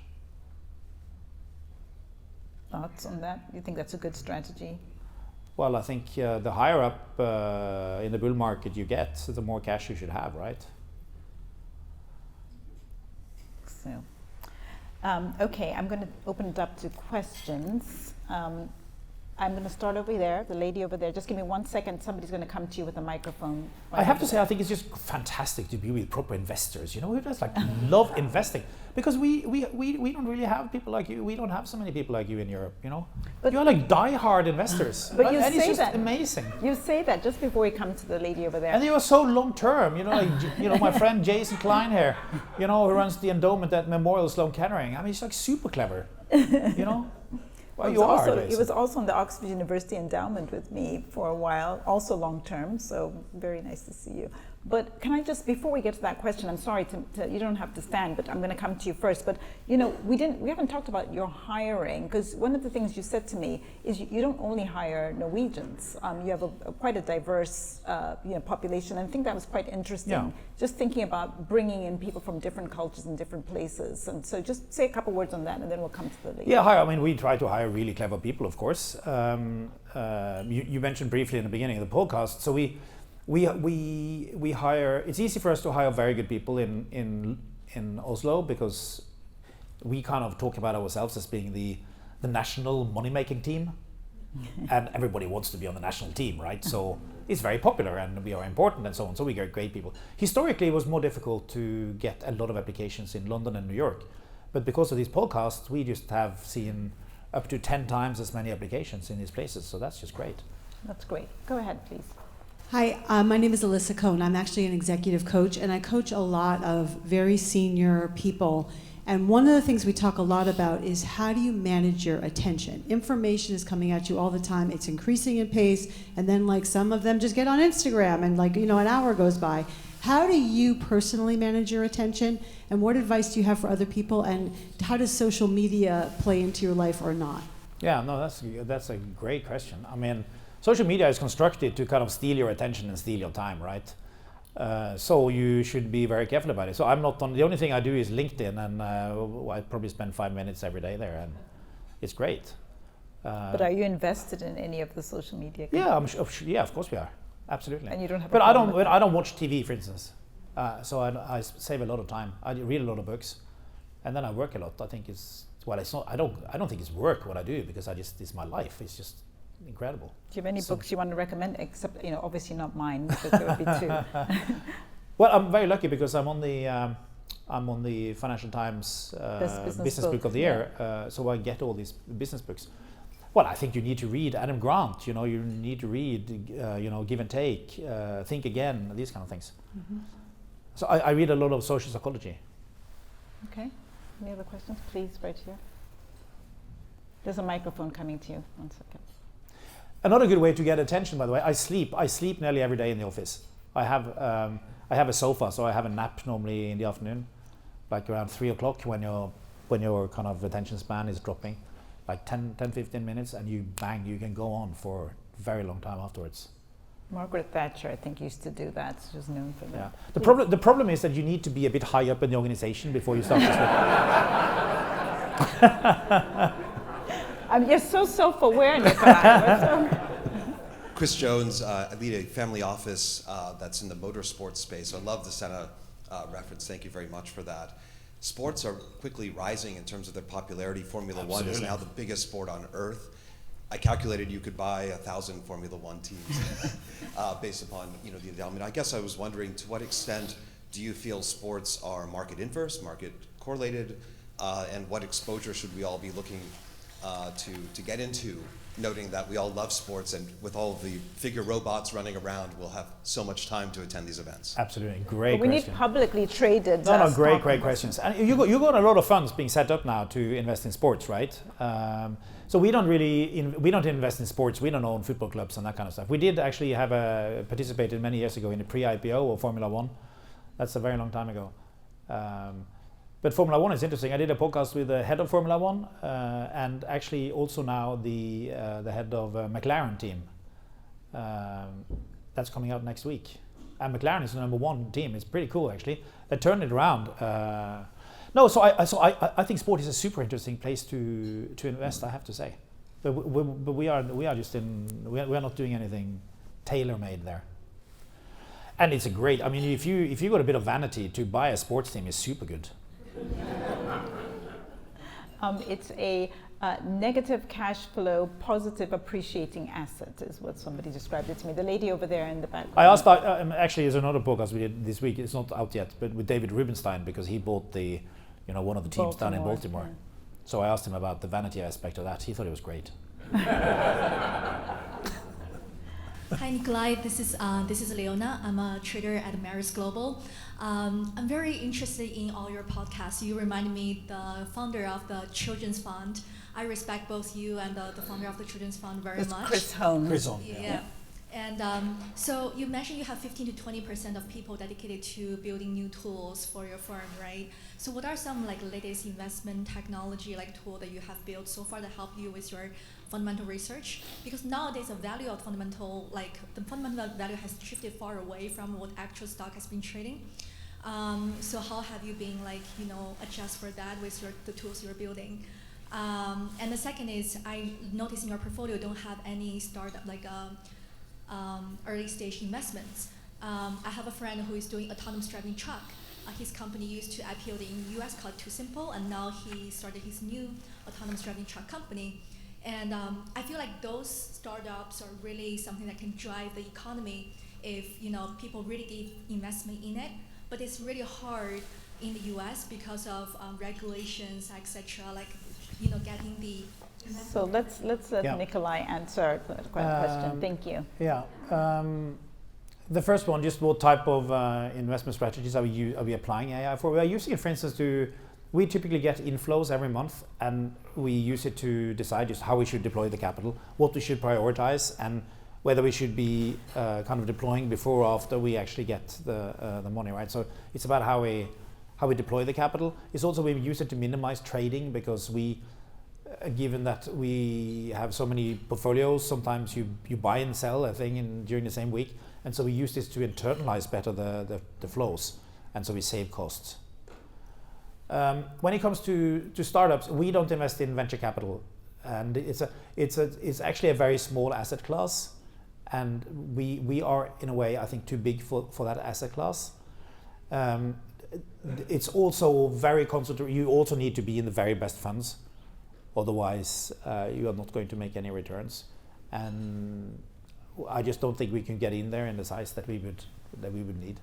Thoughts on that? You think that's a good strategy? Well, I think the higher up in the bull market you get, the more cash you should have, right? So, okay, I'm going to open it up to questions. I'm going to start over there, the lady over there. Just give me 1 second. Somebody's going to come to you with a microphone. I have to say, I think it's just fantastic to be with proper investors. Who just love investing, because we don't really have people like you. We don't have so many people like you in Europe. But you're like die-hard investors. But and it's just amazing. You say that just before we come to the lady over there. And you are so long-term. My friend Jason Klein here, who runs the endowment at Memorial Sloan Kettering. I mean, he's like super clever. Well, he was also on the Oxford University endowment with me for a while, also long term, so very nice to see you. But can I just, before we get to that question, I'm sorry, you don't have to stand, but I'm going to come to you first. But we haven't talked about your hiring, because one of the things you said to me is you don't only hire Norwegians. You have quite a diverse population, and I think that was quite interesting. Yeah. Just thinking about bringing in people from different cultures and different places. And so just say a couple words on that, and then we'll come to the lady. Yeah, I mean, we try to hire really clever people, of course. You mentioned briefly in the beginning of the podcast, so we hire. It's easy for us to hire very good people in Oslo, because we kind of talk about ourselves as being the national money-making team, and everybody wants to be on the national team, right? So it's very popular, and we are important, and so on. So we get great people. Historically, it was more difficult to get a lot of applications in London and New York, but because of these podcasts, we just have seen up to 10 times as many applications in these places. So that's just great. That's great. Go ahead, please. Hi, my name is Alyssa Cohn. I'm actually an executive coach, and I coach a lot of very senior people. And one of the things we talk a lot about is how do you manage your attention? Information is coming at you all the time. It's increasing in pace, and then some of them just get on Instagram, and an hour goes by. How do you personally manage your attention, and what advice do you have for other people, and how does social media play into your life or not? Yeah, no, that's a great question. I mean, social media is constructed to kind of steal your attention and steal your time, right? So you should be very careful about it. So I'm not the only thing I do is LinkedIn, and I probably spend 5 minutes every day there, and it's great. But are you invested in any of the social media? Yeah, yeah, of course we are. Absolutely. And you don't have. But I don't watch TV, for instance. So I save a lot of time. I read a lot of books, and then I work a lot. I think it's not. I don't think it's work what I do, because it's my life. It's just incredible. Do you have any books you want to recommend? Except obviously not mine, because there would be two. Well, I'm very lucky because I'm on the Financial Times business book of the year. So I get all these business books. Well, I think you need to read Adam Grant. You need to read, Give and Take, Think Again, these kind of things. Mm-hmm. So I read a lot of social psychology. Okay. Any other questions? Please, right here. There's a microphone coming to you. 1 second. Another good way to get attention, by the way, I sleep. I sleep nearly every day in the office. I have a sofa, so I have a nap normally in the afternoon, like around 3 o'clock when your kind of attention span is dropping. Like 10-15 minutes, and you can go on for a very long time afterwards. Margaret Thatcher, I think, used to do that. She was known for that. Yeah. The problem is that you need to be a bit high up in the organization before you start to sleep. You're so self-aware, Nicolai. Chris Jones, I lead a family office that's in the motorsports space. So I love the Senna reference. Thank you very much for that. sports are quickly rising in terms of their popularity. Formula One is now the biggest sport on earth. I calculated you could buy 1,000 Formula One teams based upon the endowment. I guess I was wondering, to what extent do you feel sports are market inverse, market correlated, and what exposure should we all be looking to get into, noting that we all love sports, and with all of the figure robots running around, we'll have so much time to attend these events. Absolutely, great But we question. need publicly traded. Great questions. And you got a lot of funds being set up now to invest in sports, right? So we don't invest in sports. We don't own football clubs and that kind of stuff. We did actually have participated many years ago in the pre-IPO of Formula One. That's a very long time ago. But Formula One is interesting. I did a podcast with the head of Formula One and actually also now the head of McLaren team. That's coming out next week. And McLaren is the #1 team. It's pretty cool actually. They turned it around. So I think sport is a super interesting place to invest. I have to say, but we are not doing anything tailor-made there. And it's a great. I mean, if you got a bit of vanity, to buy a sports team is super good. It's a negative cash flow, positive appreciating asset, is what somebody described it to me. The lady over there in the back. I asked. Actually, there's another podcast we did this week. It's not out yet, but with David Rubenstein, because he bought one of the teams down in Baltimore. Yeah. So I asked him about the vanity aspect of that. He thought it was great. Hi Nicolai, this is Leona. I'm a trader at Maris Global. I'm very interested in all your podcasts. You reminded me the founder of the Children's Fund. I respect both you and the founder of the Children's Fund very much. Chris Holmes. Chris Holmes. Yeah. And so you mentioned you have 15 to 20% of people dedicated to building new tools for your firm, right? So what are some latest investment technology tool that you have built so far that help you with your fundamental research? Because nowadays the value of the fundamental value has shifted far away from what actual stock has been trading. So how have you been adjust for that with the tools you're building? And the second is, I noticed in your portfolio don't have any startup early stage investments. I have a friend who is doing autonomous driving truck. His company used to IPO in the US called Too Simple, and now he started his new autonomous driving truck company. And I feel like those startups are really something that can drive the economy if people really give investment in it. But it's really hard in the US because of regulations, etc. Getting the. So let's let Nicolai answer the question. Thank you. Yeah. The first one, just what type of investment strategies are we applying AI for? We are using it, for instance, we typically get inflows every month, and we use it to decide just how we should deploy the capital, what we should prioritize, and whether we should be kind of deploying before or after we actually get the money, right? So it's about how we deploy the capital. It's also we use it to minimize trading, because given that we have so many portfolios, sometimes you buy and sell a thing during the same week, and so we use this to internalize better the flows, and so we save costs. When it comes to startups, we don't invest in venture capital, and it's actually a very small asset class, and we are in a way, I think, too big for that asset class. It's also very concentrated. You also need to be in the very best funds. Otherwise, you are not going to make any returns, and I just don't think we can get in there in the size that we would need.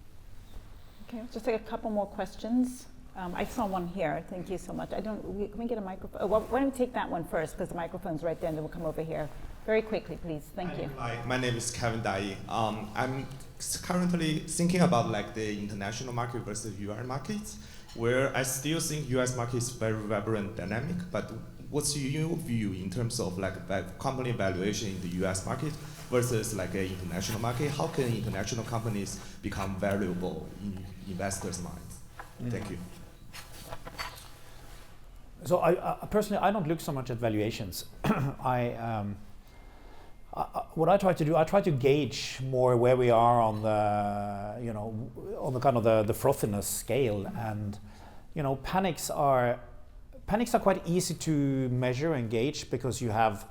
Okay, let's just take a couple more questions. I saw one here. Thank you so much. Can we get a microphone? Why don't we take that one first, because the microphone's right there, and then we'll come over here. Very quickly, please. Thank you. Hi, my name is Kevin Dai. I'm currently thinking about the international market versus US markets, where I still think US market is very vibrant, dynamic, but what's your view in terms of company valuation in the US market versus an international market? How can international companies become valuable in investors' minds? Thank you. So I personally, I don't look so much at valuations. What I try to do, I try to gauge more where we are on on the kind of the frothiness scale, and panics are quite easy to measure and gauge, because you have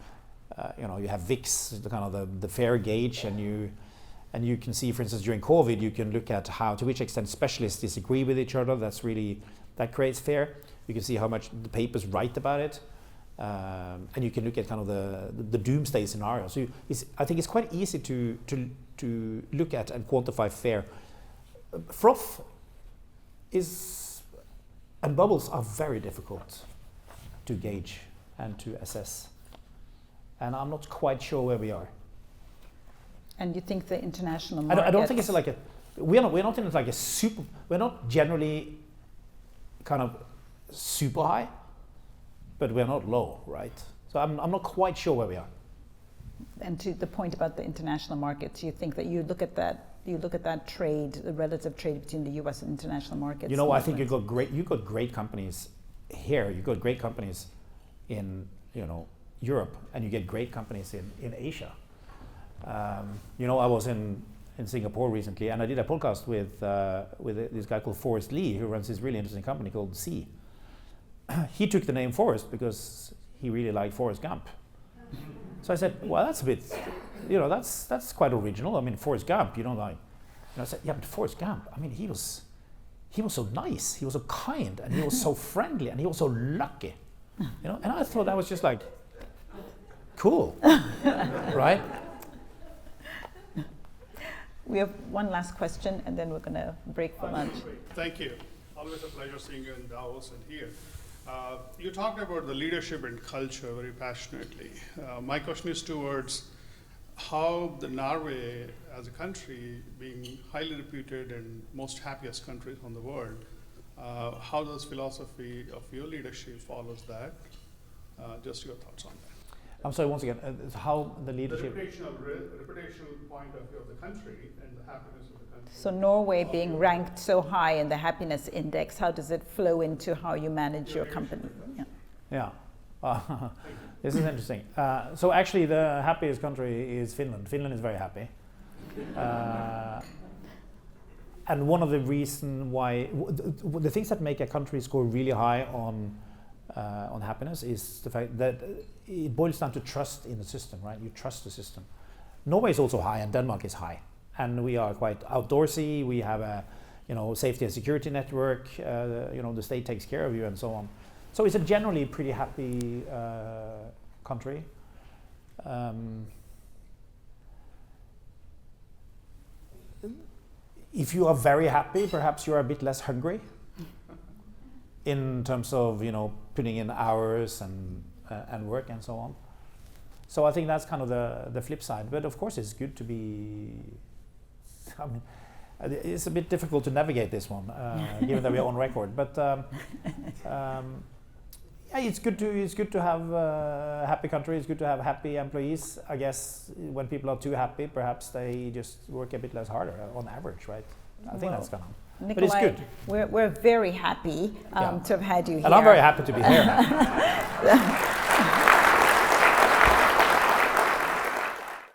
you have VIX, the kind of the fair gauge, and you can see, for instance, during COVID, you can look at to which extent specialists disagree with each other. That's really that creates fear. You can see how much the papers write about it, and you can look at kind of the doomsday scenario. So I think it's quite easy to look at and quantify fear. Froth and bubbles are very difficult to gauge and to assess, and I'm not quite sure where we are. And you think the international market? I don't think it's like we're not in like a super. We're not generally kind of super high, but we're not low, right? So I'm not quite sure where we are. And to the point about the international markets, you think that you look at that trade, the relative trade between the U.S. and international markets. You know, I think you got great companies here. You got great companies in Europe, and you get great companies in Asia. I was in Singapore recently, and I did a podcast with this guy called Forrest Lee, who runs this really interesting company called Sea. He took the name Forrest because he really liked Forrest Gump. So I said, well, that's a bit, that's quite original. I mean, Forrest Gump, I said, yeah, but Forrest Gump, I mean, he was so nice, he was so kind, and he was so friendly, and he was so lucky, and I thought that was just like, cool, right? We have one last question, and then we're going to break for lunch. Thank you. Always a pleasure seeing you in Davos and here. You talked about the leadership and culture very passionately. My question is towards how the Norway as a country, being highly reputed and most happiest countries on the world, how does philosophy of your leadership follows that? Just your thoughts on that. I'm sorry, once again, how the leadership... The reputational point of view of the country and the happiness of the country. So Norway being ranked so high in the happiness index, how does it flow into how you manage your company? Yeah. This is interesting. So actually the happiest country is Finland. Finland is very happy. And one of the reasons why... The things that make a country score really high on happiness is the fact that it boils down to trust in the system, right? You trust the system. Norway is also high, and Denmark is high, and we are quite outdoorsy. We have a, safety and security network. The state takes care of you, and so on. So it's a generally pretty happy country. If you are very happy, perhaps you are a bit less hungry. In terms of putting in hours and work and so on. So I think that's kind of the flip side. But of course it's good to be. I mean, it's a bit difficult to navigate this one, given that we are on record. But yeah, it's good to have a happy country. It's good to have happy employees. I guess when people are too happy, perhaps they just work a bit less harder on average, right? I think that's kind of. Nicolai, but it's good. We're very happy to have had you here. And I'm very happy to be here.